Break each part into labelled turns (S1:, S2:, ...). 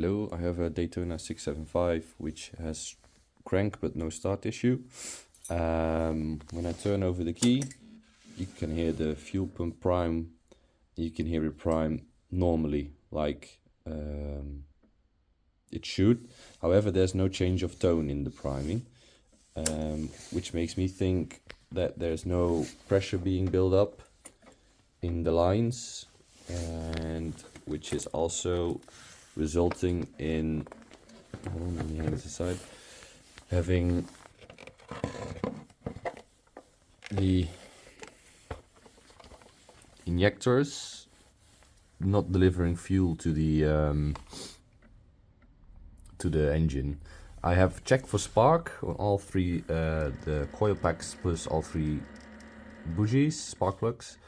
S1: Hello, I have a Daytona 675 which has crank but no start issue. When I turn over the key, you can hear the fuel pump prime. You can hear it prime normally, like it should. However, there's no change of tone in the priming, which makes me think that there's no pressure being built up in the lines, and which is also resulting in, hold on, let me hang this aside, having the injectors not delivering fuel to the engine. I have checked for spark on all three the coil packs plus all three bushings, spark plugs.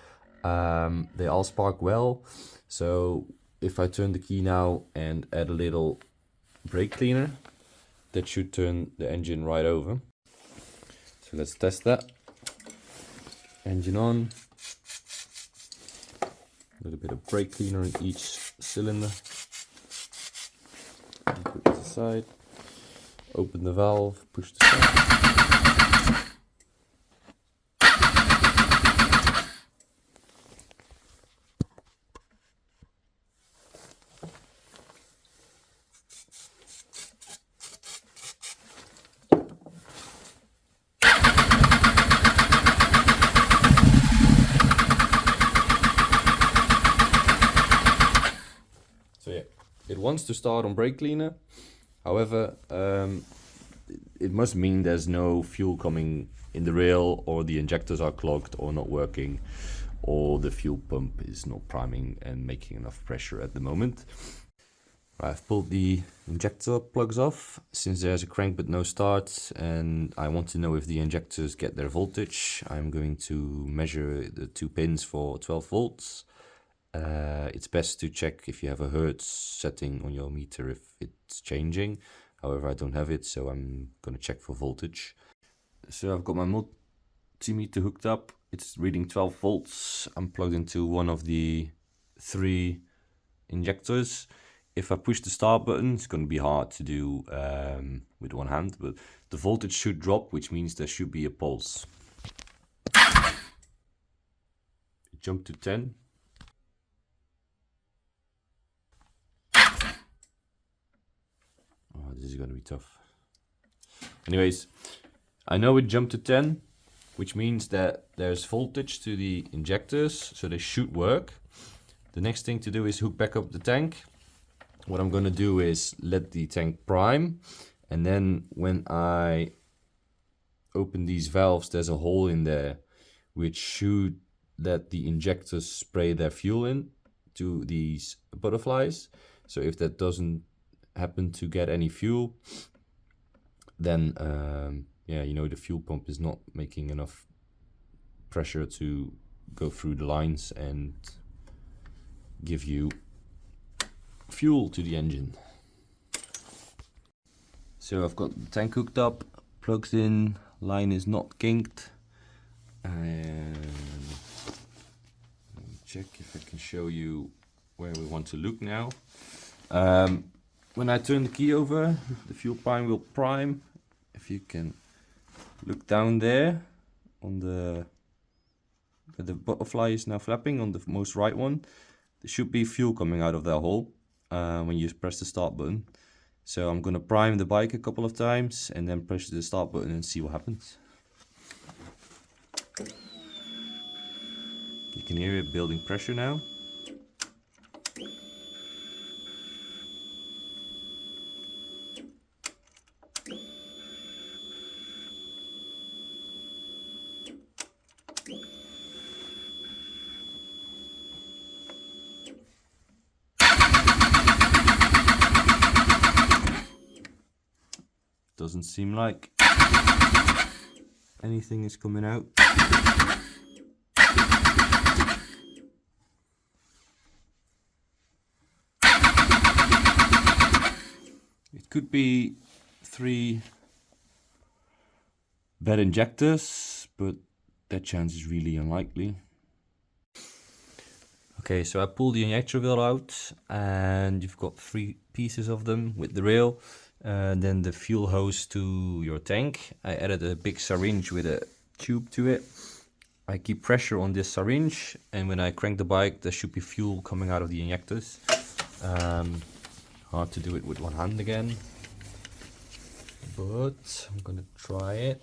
S1: They all spark well, so if I turn the key now and add a little brake cleaner, that should turn the engine right over. So let's test that. Engine on. A little bit of brake cleaner in each cylinder. Put this aside. Open the valve, push the start. So yeah, it wants to start on brake cleaner. However, it must mean there's no fuel coming in the rail, or the injectors are clogged or not working, or the fuel pump is not priming and making enough pressure at the moment. I've pulled the injector plugs off since there's a crank but no start, and I want to know if the injectors get their voltage. I'm going to measure the 2 pins for 12 volts. It's best to check if you have a hertz setting on your meter if it's changing. However, I don't have it, so I'm gonna check for voltage. So I've got my multimeter hooked up. It's reading 12 volts. I'm plugged into one of the 3 injectors. If I push the start button, it's gonna be hard to do with one hand, but the voltage should drop, which means there should be a pulse. It jumped to 10. This is going to be tough. Anyways, I know it jumped to 10, which means that there's voltage to the injectors, so they should work. The next thing to do is hook back up the tank. What I'm going to do is let the tank prime, and then when I open these valves, there's a hole in there which should let the injectors spray their fuel in to these butterflies. So if that doesn't happen to get any fuel, then yeah, you know, the fuel pump is not making enough pressure to go through the lines and give you fuel to the engine. So I've got the tank hooked up, plugged in, line is not kinked, and let me check if I can show you where we want to look now. When I turn the key over, the fuel prime will prime. If you can look down there on the butterfly is now flapping on the most right one, there should be fuel coming out of that hole when you press the start button. So I'm gonna prime the bike a couple of times and then press the start button and see what happens. You can hear it building pressure now. Doesn't seem like anything is coming out. It could be 3 bad injectors, but that chance is really unlikely. Okay, so I pulled the injector wheel out, and you've got 3 pieces of them with the rail. Then the fuel hose to your tank. I added a big syringe with a tube to it. I keep pressure on this syringe, and when I crank the bike, there should be fuel coming out of the injectors. Hard to do it with one hand again, but I'm gonna try it.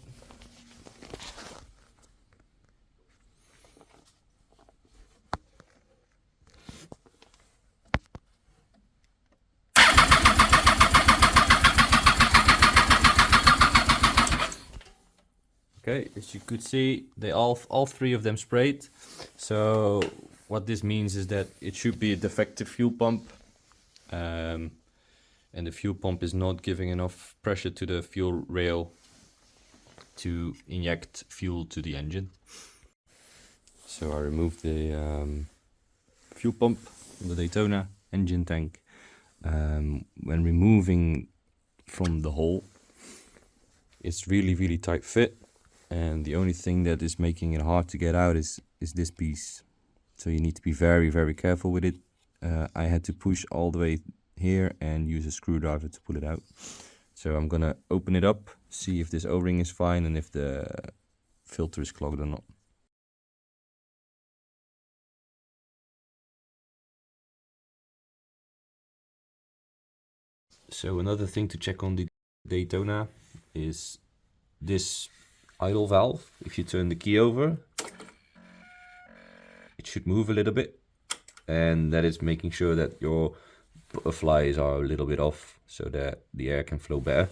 S1: Okay, as you could see, they all 3 of them sprayed. So what this means is that it should be a defective fuel pump, and the fuel pump is not giving enough pressure to the fuel rail to inject fuel to the engine. So I removed the fuel pump from the Daytona engine tank. When removing from the hole, it's really tight fit, and the only thing that is making it hard to get out is this piece. So you need to be very careful with it. I had to push all the way here and use a screwdriver to pull it out. So I'm gonna open it up, see if this O-ring is fine and if the filter is clogged or not. So another thing to check on the Daytona is this idle valve. If you turn the key over, it should move a little bit, and that is making sure that your butterflies are a little bit off so that the air can flow better,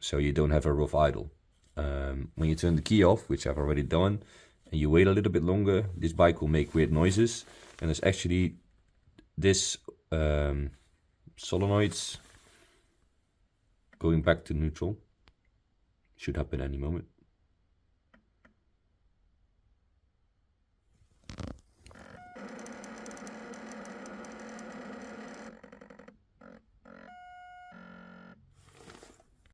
S1: so you don't have a rough idle. When you turn the key off, which I've already done, and you wait a little bit longer, this bike will make weird noises, and there's actually this solenoids going back to neutral. Should happen any moment.